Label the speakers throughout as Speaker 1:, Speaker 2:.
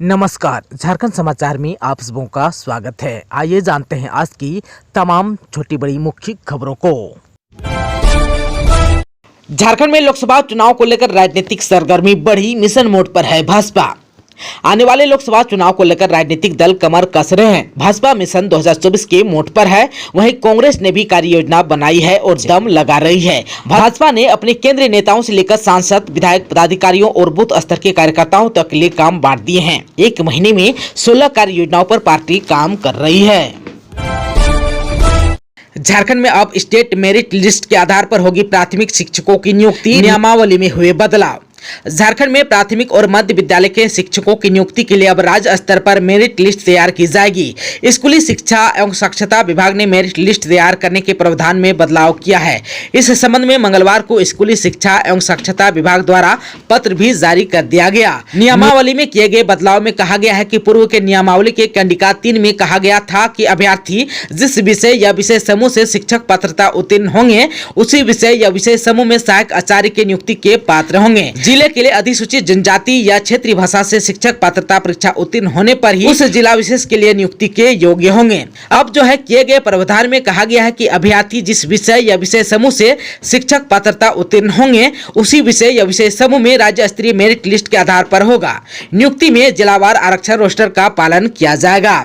Speaker 1: नमस्कार, झारखंड समाचार में आप सबों का स्वागत है। आइए जानते हैं आज की तमाम छोटी बड़ी मुख्य खबरों को। झारखंड में लोकसभा चुनाव को लेकर राजनीतिक सरगर्मी बढ़ी, मिशन मोड पर है भाजपा। आने वाले लोकसभा चुनाव को लेकर राजनीतिक दल कमर कस रहे हैं। भाजपा मिशन 2024 के मोड पर है, वहीं कांग्रेस ने भी कार्य योजना बनाई है और दम लगा रही है। भाजपा ने अपने केंद्रीय नेताओं से लेकर सांसद, विधायक, पदाधिकारियों और बूथ स्तर के कार्यकर्ताओं तक के लिए काम बांट दिए हैं। एक महीने में 16 कार्य योजनाओं पर पार्टी काम कर रही है। झारखंड में अब स्टेट मेरिट लिस्ट के आधार पर होगी प्राथमिक शिक्षकों की नियुक्ति, नियमावली में हुए बदलाव। झारखंड में प्राथमिक और मध्य विद्यालय के शिक्षकों की नियुक्ति के लिए अब राज्य स्तर पर मेरिट लिस्ट तैयार की जाएगी। स्कूली शिक्षा एवं साक्षरता विभाग ने मेरिट लिस्ट तैयार करने के प्रावधान में बदलाव किया है। इस संबंध में मंगलवार को स्कूली शिक्षा एवं साक्षरता विभाग द्वारा पत्र भी जारी कर दिया गया। नियमावली में किए गए बदलाव में कहा गया है कि पूर्व के नियमावली के कंडिका 3 में कहा गया था कि अभ्यर्थी जिस विषय या विषय समूह से शिक्षक पात्रता उत्तीर्ण होंगे, उसी विषय या विषय समूह में सहायक आचार्य की नियुक्ति के पात्र होंगे। जिले के लिए अधिसूचित जनजाति या क्षेत्रीय भाषा से शिक्षक पात्रता परीक्षा उत्तीर्ण होने पर ही उस जिला विशेष के लिए नियुक्ति के योग्य होंगे। अब जो है किए गए प्रावधान में कहा गया है कि अभ्यर्थी जिस विषय या विषय समूह से शिक्षक पात्रता उत्तीर्ण होंगे, उसी विषय या विषय समूह में राज्य स्तरीय मेरिट लिस्ट के आधार पर होगा। नियुक्ति में जिलावार आरक्षण रोस्टर का पालन किया जाएगा।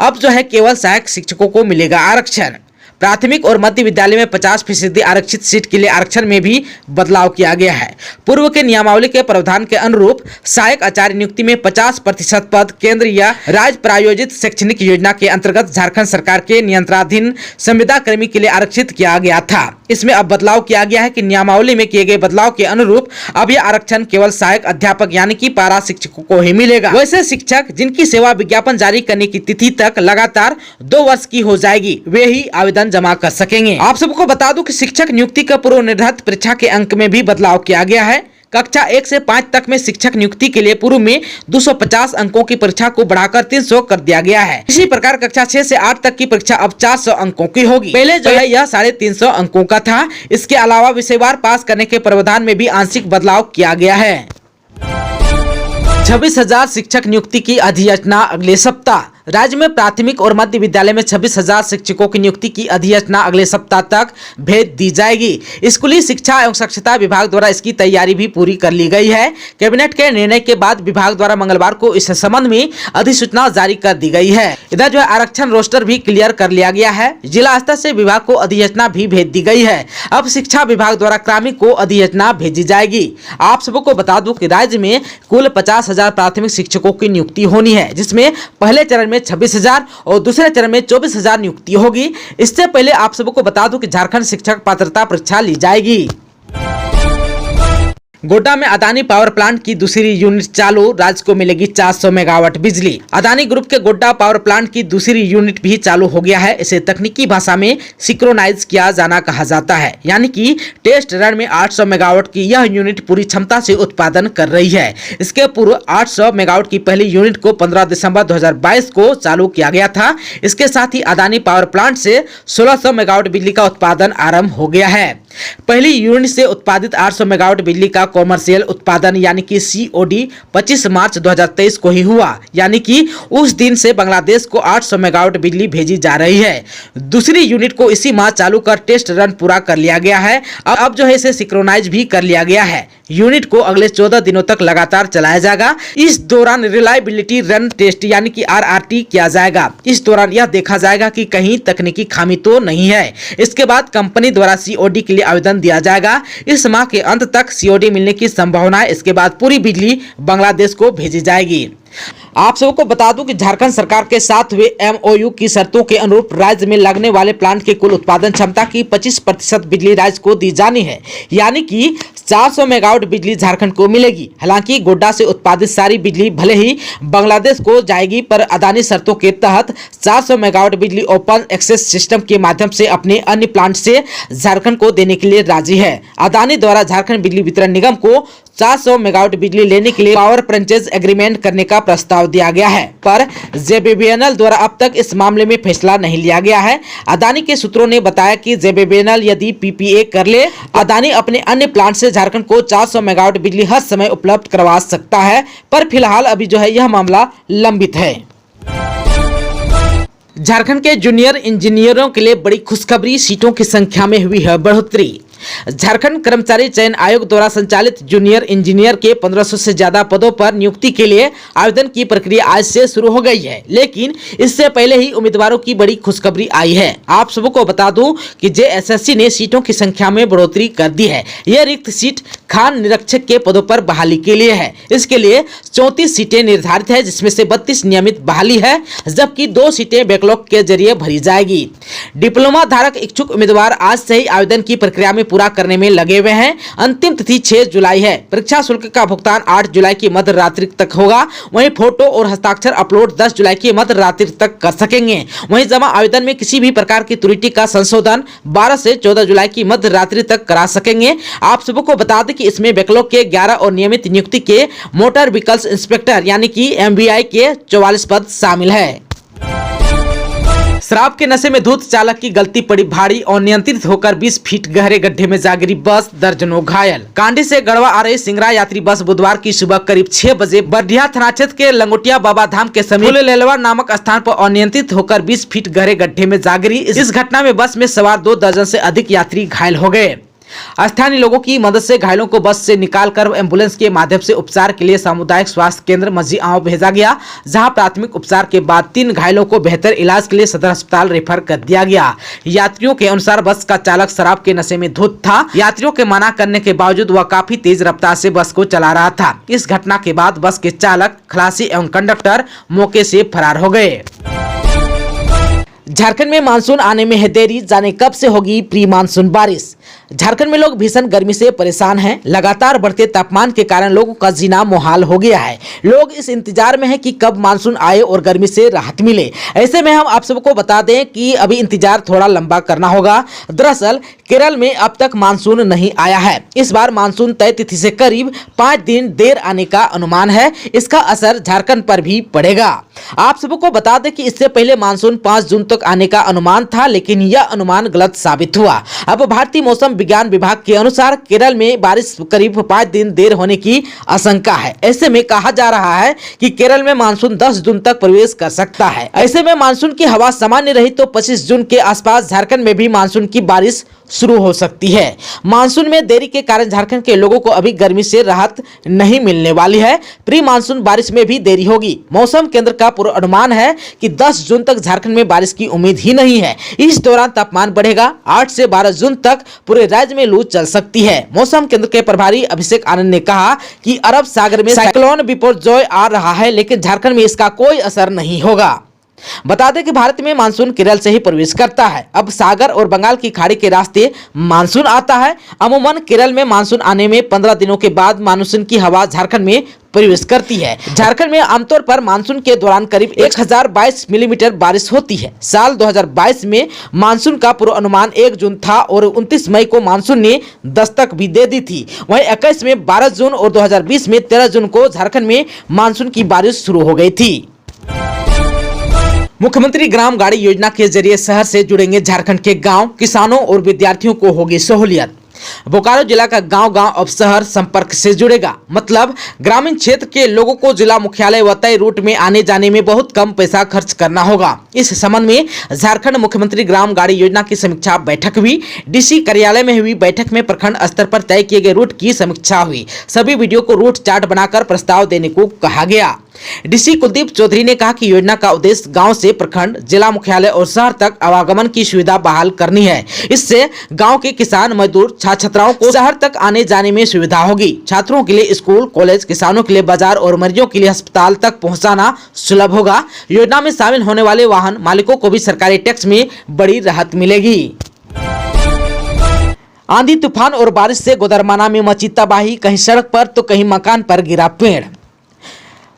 Speaker 1: अब जो है केवल सहायक शिक्षकों को मिलेगा आरक्षण। प्राथमिक और मध्य विद्यालय में 50% आरक्षित सीट के लिए आरक्षण में भी बदलाव किया गया है। पूर्व के नियमावली के प्रावधान के अनुरूप सहायक आचार्य नियुक्ति में 50% पद केंद्र या राज्य प्रायोजित शैक्षणिक योजना के अंतर्गत झारखंड सरकार के नियंत्रणाधीन संविदा कर्मी के लिए आरक्षित किया गया था। इसमें अब बदलाव किया गया है कि नियमावली में किए गए बदलाव के अनुरूप अब यह आरक्षण केवल सहायक अध्यापक यानी कि पारा शिक्षकों को ही मिलेगा। वैसे शिक्षक जिनकी सेवा विज्ञापन जारी करने की तिथि तक लगातार 2 वर्ष की हो जाएगी, वे ही आवेदन जमा कर सकेंगे। आप सबको बता दूं कि शिक्षक नियुक्ति का पूर्व निर्धारित परीक्षा के अंक में भी बदलाव किया गया है। कक्षा 1 से 5 तक में शिक्षक नियुक्ति के लिए पूर्व में 250 अंकों की परीक्षा को बढ़ाकर 300 कर दिया गया है। इसी प्रकार कक्षा 6 से 8 तक की परीक्षा अब 400 अंकों की होगी। पहले जो है यह 350 अंकों का था। इसके अलावा विषयवार पास करने के प्रावधान में भी आंशिक बदलाव किया गया है। 26,000 शिक्षक नियुक्ति की अधिसूचना अगले सप्ताह। राज्य में प्राथमिक और मध्य विद्यालय में 26,000 शिक्षकों की नियुक्ति की अधिसूचना अगले सप्ताह तक भेज दी जाएगी। स्कूली शिक्षा एवं साक्षरता विभाग द्वारा इसकी तैयारी भी पूरी कर ली गई है। कैबिनेट के निर्णय के बाद विभाग द्वारा मंगलवार को इस संबंध में अधिसूचना जारी कर दी गई है। इधर जो है आरक्षण रोस्टर भी क्लियर कर लिया गया है। जिला स्तर से विभाग को अधिसूचना भी भेज दी गई है। अब शिक्षा विभाग द्वारा क्रमिक को अधिसूचना भेजी जाएगी। आप सबको बता दूं कि राज्य में कुल 50,000 प्राथमिक शिक्षकों की नियुक्ति होनी है, जिसमें पहले चरण में 26,000 और दूसरे चरण में 24,000 नियुक्ति होगी। इससे पहले आप सबको बता दूं कि झारखंड शिक्षक पात्रता परीक्षा ली जाएगी। गोड्डा में अदानी पावर प्लांट की दूसरी यूनिट चालू, राज्य को मिलेगी 400 मेगावाट बिजली। अदानी ग्रुप के गोड्डा पावर प्लांट की दूसरी यूनिट भी चालू हो गया है। इसे तकनीकी भाषा में सिंक्रोनाइज किया जाना कहा जाता है, यानी कि टेस्ट रन में 800 मेगावाट की यह यूनिट पूरी क्षमता से उत्पादन कर रही है। इसके पूर्व 800 मेगावाट की पहली यूनिट को 15 दिसंबर 2022 को चालू किया गया था। इसके साथ ही अदानी पावर प्लांट से 1600 मेगावाट बिजली का उत्पादन आरंभ हो गया है। पहली यूनिट से उत्पादित 800 मेगावाट बिजली का कॉमर्शियल उत्पादन यानी कि COD 25 मार्च 2023 को ही हुआ, यानी कि उस दिन से बांग्लादेश को 800 मेगावाट बिजली भेजी जा रही है। दूसरी यूनिट को इसी माह चालू कर टेस्ट रन पूरा कर लिया गया है। अब जो है इसे सिंक्रोनाइज भी कर लिया गया है। यूनिट को अगले 14 दिनों तक लगातार चलाया जाएगा। इस दौरान रिलायबिलिटी रन टेस्ट यानी कि RRT किया जाएगा। इस दौरान यह देखा जाएगा कि कहीं तकनीकी खामी तो नहीं है। इसके बाद कंपनी द्वारा COD के लिए आवेदन दिया जाएगा। इस माह के अंत तक COD मिलने की संभावना है। इसके बाद पूरी बिजली बांग्लादेश को भेजी जाएगी। आप सबको बता दूं कि झारखंड सरकार के साथ हुए MOU की शर्तों के अनुरूप राज्य में लगने वाले प्लांट की कुल उत्पादन क्षमता की 25% बिजली राज्य को दी जानी है, यानी कि 400 मेगावाट बिजली झारखंड को मिलेगी। हालांकि गोड्डा से उत्पादित सारी बिजली भले ही बांग्लादेश को जाएगी, पर अदानी शर्तों के तहत 400 मेगावाट बिजली ओपन एक्सेस सिस्टम के माध्यम से अपने अन्य प्लांट से झारखंड को देने के लिए राजी है। अदानी द्वारा झारखंड बिजली वितरण निगम को 400 मेगावाट बिजली लेने के लिए पावर परचेज एग्रीमेंट करने का प्रस्ताव दिया गया है, पर जेबीबीएनएल द्वारा अब तक इस मामले में फैसला नहीं लिया गया है। अदानी के सूत्रों ने बताया कि जेबीबीएनएल यदि पीपीए कर ले, अदानी अपने अन्य प्लांट से झारखंड को 400 मेगावाट बिजली हर समय उपलब्ध करवा सकता है, पर फिलहाल अभी जो है यह मामला लंबित है। झारखंड के जूनियर इंजीनियरों के लिए बड़ी खुशखबरी, सीटों की संख्या में हुई है बढ़ोतरी। झारखंड कर्मचारी चयन आयोग द्वारा संचालित जूनियर इंजीनियर के 1500 से ज्यादा पदों पर नियुक्ति के लिए आवेदन की प्रक्रिया आज से शुरू हो गई है, लेकिन इससे पहले ही उम्मीदवारों की बड़ी खुशखबरी आई है। आप सबको बता दूं कि जेएसएससी ने सीटों की संख्या में बढ़ोतरी कर दी है। यह रिक्त सीट खान निरीक्षक के पदों पर बहाली के लिए है। इसके लिए 34 सीटें निर्धारित है, जिसमें से 32 नियमित बहाली है, जबकि 2 सीटें बैकलॉग के जरिए भरी जाएगी। डिप्लोमा धारक इच्छुक उम्मीदवार आज से ही आवेदन की प्रक्रिया में पूरा करने में लगे हुए हैं। अंतिम तिथि 6 जुलाई है। परीक्षा शुल्क का भुगतान 8 जुलाई की मध्य रात्रि तक होगा। वहीं फोटो और हस्ताक्षर अपलोड 10 जुलाई की मध्य रात्रि तक कर सकेंगे। वहीं जमा आवेदन में किसी भी प्रकार की त्रुटि का संशोधन 12 से 14 जुलाई की मध्य रात्रि तक करा सकेंगे। आप सबको बता दें कि इसमें बैकलॉग के 11 और नियमित नियुक्ति के मोटर व्हीकल्स इंस्पेक्टर यानी कि एमवीआई के 44 पद शामिल है। शराब के नशे में धुत चालक की गलती पड़ी भारी, अनियंत्रित होकर 20 फीट गहरे गड्ढे में जा गिरी बस, दर्जनों घायल। कांडी से गढ़वा आ रही सिंगरा यात्री बस बुधवार की सुबह करीब 6 बजे बरडिया थाना क्षेत्र के लंगोटिया बाबा धाम के समीप लेलवा नामक स्थान पर अनियंत्रित होकर 20 फीट गहरे गड्ढे में जा गिरी। इस घटना में बस में सवार 2 दर्जन से अधिक यात्री घायल हो गए। स्थानीय लोगों की मदद से घायलों को बस से निकालकर एम्बुलेंस के माध्यम से उपचार के लिए सामुदायिक स्वास्थ्य केंद्र मझीआंव भेजा गया, जहां प्राथमिक उपचार के बाद 3 घायलों को बेहतर इलाज के लिए सदर अस्पताल रेफर कर दिया गया। यात्रियों के अनुसार बस का चालक शराब के नशे में धुत था। यात्रियों के मना करने के बावजूद वह काफी तेज रफ्तार से बस को चला रहा था। इस घटना के बाद बस के चालक, खलासी एवं कंडक्टर मौके से फरार हो गए। झारखंड में मानसून आने में है देरी, जाने कब से होगी प्री मानसून बारिश। झारखंड में लोग भीषण गर्मी से परेशान हैं। लगातार बढ़ते तापमान के कारण लोगों का जीना मुहाल हो गया है। लोग इस इंतजार में हैं कि कब मानसून आए और गर्मी से राहत मिले। ऐसे में हम आप सबको बता दें कि अभी इंतजार थोड़ा लंबा करना होगा। दरअसल केरल में अब तक मानसून नहीं आया है। इस बार मानसून तय तिथि से करीब 5 दिन देर आने का अनुमान है। इसका असर झारखंड पर भी पड़ेगा। आप सबको बता दें कि इससे पहले मानसून 5 जून तक आने का अनुमान था, लेकिन यह अनुमान गलत साबित हुआ। अब भारतीय मौसम विज्ञान विभाग के अनुसार केरल में बारिश करीब 5 दिन देर होने की आशंका है। ऐसे में कहा जा रहा है कि केरल में मानसून 10 जून तक प्रवेश कर सकता है। ऐसे में मानसून की हवा सामान्य रही तो 25 जून के आसपास झारखंड में भी मानसून की बारिश शुरू हो सकती है। मानसून में देरी के कारण झारखंड के लोगों को अभी गर्मी से राहत नहीं मिलने वाली है। प्री मानसून बारिश में भी देरी होगी। मौसम केंद्र का पूर्वानुमान है कि 10 जून तक झारखंड में बारिश की उम्मीद ही नहीं है। इस दौरान तापमान बढ़ेगा। 8 से 12 जून तक पूरे राज्य में लू चल सकती है। मौसम केंद्र के प्रभारी अभिषेक आनंद ने कहा कि अरब सागर में साइक्लोन बिपरजॉय आ रहा है, लेकिन झारखंड में इसका कोई असर नहीं होगा। बता दें कि भारत में मानसून केरल से ही प्रवेश करता है। अब सागर और बंगाल की खाड़ी के रास्ते मानसून आता है। अमूमन केरल में मानसून आने में 15 दिनों के बाद मानसून की हवा झारखंड में प्रवेश करती है। झारखंड में आमतौर पर मानसून के दौरान करीब 1022 मिलीमीटर बारिश होती है। साल 2022 में मानसून का पूर्वानुमान 1 जून था और 29 मई को मानसून ने दस्तक भी दे दी थी। वहीं 21 में 12 जून और 2020 में 13 जून को झारखंड में मानसून की बारिश शुरू हो गई थी। मुख्यमंत्री ग्राम गाड़ी योजना के जरिए शहर से जुड़ेंगे झारखंड के गांव। किसानों और विद्यार्थियों को होगी सहूलियत। बोकारो जिला का गांव-गांव अब शहर संपर्क से जुड़ेगा। मतलब ग्रामीण क्षेत्र के लोगों को जिला मुख्यालय व तय रूट में आने जाने में बहुत कम पैसा खर्च करना होगा। इस संबंध में झारखंड मुख्यमंत्री ग्राम गाड़ी योजना की समीक्षा बैठक हुई। डीसी कार्यालय में हुई बैठक में प्रखंड स्तर पर तय किए गए रूट की समीक्षा हुई। सभी वीडियो को रूट चार्ट बनाकर प्रस्ताव देने को कहा गया। डीसी कुलदीप चौधरी ने कहा कि योजना का उद्देश्य गांव से प्रखंड, जिला मुख्यालय और शहर तक आवागमन की सुविधा बहाल करनी है। इससे गांव के किसान, मजदूर, छात्राओं को शहर तक आने जाने में सुविधा होगी। छात्रों के लिए स्कूल, कॉलेज, किसानों के लिए बाजार और मरीजों के लिए अस्पताल तक पहुंचाना सुलभ होगा। योजना में शामिल होने वाले वाहन मालिकों को भी सरकारी टैक्स में बड़ी राहत मिलेगी। आंधी, तूफान और बारिश से गोदरमाना में मची तबाही। कहीं सड़क पर तो कहीं मकान पर गिरा पेड़।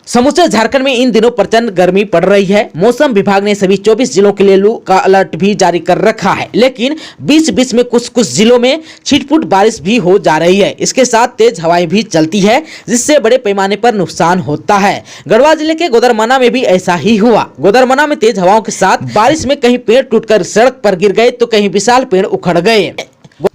Speaker 1: समूचे झारखंड में इन दिनों प्रचंड गर्मी पड़ रही है। मौसम विभाग ने सभी 24 जिलों के लिए लू का अलर्ट भी जारी कर रखा है, लेकिन बीच-बीच में कुछ जिलों में छिटपुट बारिश भी हो जा रही है। इसके साथ तेज हवाएं भी चलती है, जिससे बड़े पैमाने पर नुकसान होता है। गढ़वा जिले के गोदरमना में भी ऐसा ही हुआ। गोदरमना में तेज हवाओं के साथ बारिश में कहीं पेड़ टूटकर सड़क पर गिर गए तो कहीं विशाल पेड़ उखड़ गए।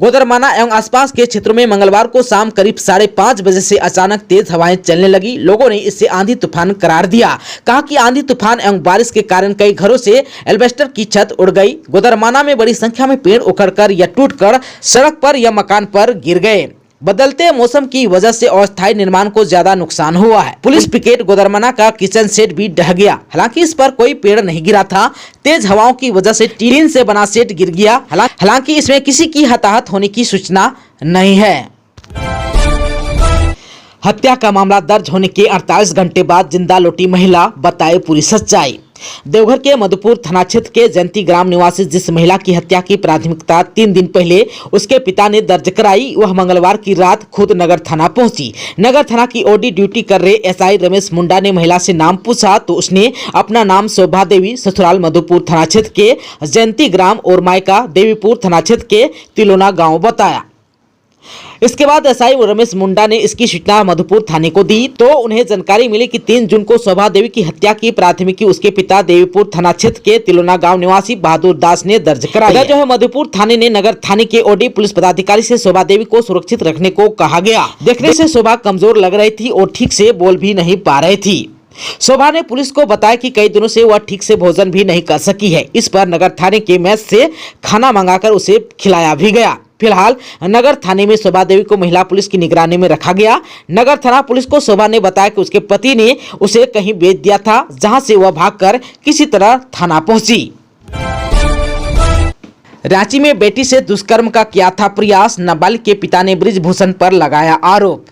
Speaker 1: गोदरमाना एवं आसपास के क्षेत्रों में मंगलवार को शाम करीब 5:30 बजे से अचानक तेज हवाएं चलने लगी। लोगों ने इसे आंधी तूफान करार दिया। कहा कि आंधी तूफान एवं बारिश के कारण कई घरों से एल्वेस्टर की छत उड़ गई। गोदरमाना में बड़ी संख्या में पेड़ उखड़कर या टूटकर सड़क पर या मकान पर गिर गए। बदलते मौसम की वजह से अस्थायी निर्माण को ज्यादा नुकसान हुआ है। पुलिस पिकेट गोदरमना का किचन सेट भी ढह गया। हालांकि इस पर कोई पेड़ नहीं गिरा था। तेज हवाओं की वजह से टीन से बना सेट गिर गया। हालांकि इसमें किसी की हताहत होने की सूचना नहीं है। हत्या का मामला दर्ज होने के 48 घंटे बाद जिंदा लौटी महिला, बताए पूरी सच्चाई। देवघर के मधुपुर थाना क्षेत्र के जयंती ग्राम निवासी जिस महिला की हत्या की प्राथमिकता 3 दिन पहले उसके पिता ने दर्ज कराई, वह मंगलवार की रात खुद नगर थाना पहुंची। नगर थाना की ओडी ड्यूटी कर रहे एसआई रमेश मुंडा ने महिला से नाम पूछा तो उसने अपना नाम शोभा देवी, ससुराल मधुपुर थाना क्षेत्र के जयंती ग्राम और मायका देवीपुर थाना क्षेत्र के तिलोना गाँव बताया। इसके बाद एसआई रमेश मुंडा ने इसकी सूचना मधुपुर थाने को दी तो उन्हें जानकारी मिली कि 3 जून को शोभा देवी की हत्या की प्राथमिकी उसके पिता देवीपुर थाना क्षेत्र के तिलोना गांव निवासी बहादुर दास ने दर्ज कराई है। जो है मधुपुर थाने ने नगर थाने के ओडी पुलिस पदाधिकारी से शोभा देवी को सुरक्षित रखने को कहा गया। देखने से शोभा कमजोर लग रही थी और ठीक से बोल भी नहीं पा रही थी। शोभा ने पुलिस को बताया कि कई दिनों से वह ठीक से भोजन भी नहीं कर सकी है। इस पर नगर थाने के मेस से खाना मंगाकर उसे खिलाया भी गया। फिलहाल नगर थाने में शोभा देवी को महिला पुलिस की निगरानी में रखा गया। नगर थाना पुलिस को शोभा ने बताया कि उसके पति ने उसे कहीं बेच दिया था, जहां से वह भागकर किसी तरह थाना पहुंची। रांची में बेटी से दुष्कर्म का किया था प्रयास, नाबालिग के पिता ने बृजभूषण पर लगाया आरोप।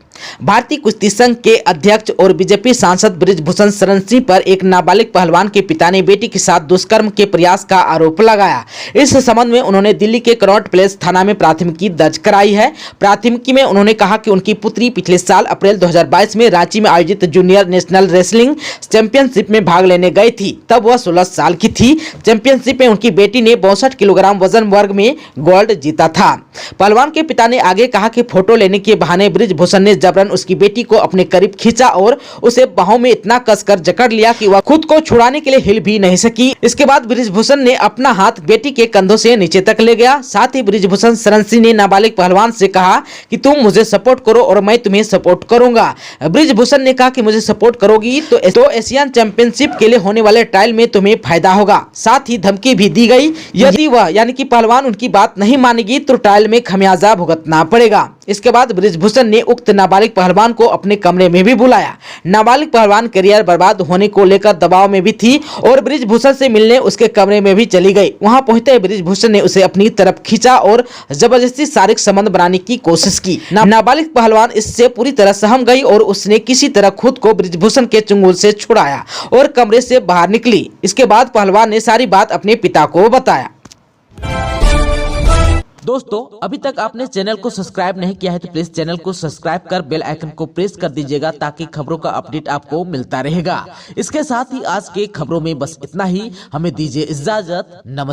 Speaker 1: भारतीय कुश्ती संघ के अध्यक्ष और बीजेपी सांसद बृजभूषण शरण सिंह पर एक नाबालिग पहलवान के पिता ने बेटी के साथ दुष्कर्म के प्रयास का आरोप लगाया। इस संबंध में उन्होंने दिल्ली के कनॉट प्लेस थाना में प्राथमिकी दर्ज कराई है। प्राथमिकी में उन्होंने कहा कि उनकी पुत्री पिछले साल अप्रैल 2022 में रांची में आयोजित जूनियर नेशनल रेसलिंग चैंपियनशिप में भाग लेने गई थी। तब वह 16 साल की थी। चैंपियनशिप में उनकी बेटी ने 62 किलोग्राम वजन वर्ग में गोल्ड जीता था। पहलवान के पिता ने आगे कहा कि फोटो लेने के बहाने बृजभूषण ने जबरन उसकी बेटी को अपने करीब खींचा और उसे बाहों में इतना कसकर जकड़ लिया कि वह खुद को छुड़ाने के लिए हिल भी नहीं सकी। इसके बाद बृजभूषण ने अपना हाथ बेटी के कंधों से नीचे तक ले गया। साथ ही बृजभूषण शरण सिंह ने नाबालिग पहलवान से कहा कि तुम मुझे सपोर्ट करो और मैं तुम्हें सपोर्ट करूंगा। बृजभूषण ने कहा कि मुझे सपोर्ट करोगी तो एशियन चैंपियनशिप के लिए होने वाले ट्रायल में तुम्हें फायदा होगा। साथ ही धमकी भी दी गई, यदि वह यानी कि पहलवान उनकी बात नहीं मानेगी तो ट्रायल में खमियाजा भुगतना पड़ेगा। इसके बाद बृजभूषण ने उक्त नाबालिग पहलवान को अपने कमरे में भी बुलाया। नाबालिग पहलवान करियर बर्बाद होने को लेकर दबाव में भी थी और बृजभूषण से मिलने उसके कमरे में भी चली गई। वहां पहुंचते बृजभूषण ने उसे अपनी तरफ खींचा और जबरदस्ती शारीरिक संबंध बनाने की कोशिश की। नाबालिग पहलवान इससे पूरी तरह सहम गई और उसने किसी तरह खुद को बृजभूषण के चंगुल से छुड़ाया और कमरे से बाहर निकली। इसके बाद पहलवान ने सारी बात अपने पिता को बताया। दोस्तों, अभी तक आपने चैनल को सब्सक्राइब नहीं किया है तो प्लीज चैनल को सब्सक्राइब कर बेल आइकन को प्रेस कर दीजिएगा ताकि खबरों का अपडेट आपको मिलता रहेगा। इसके साथ ही आज के खबरों में बस इतना ही। हमें दीजिए इजाजत। नमस्कार।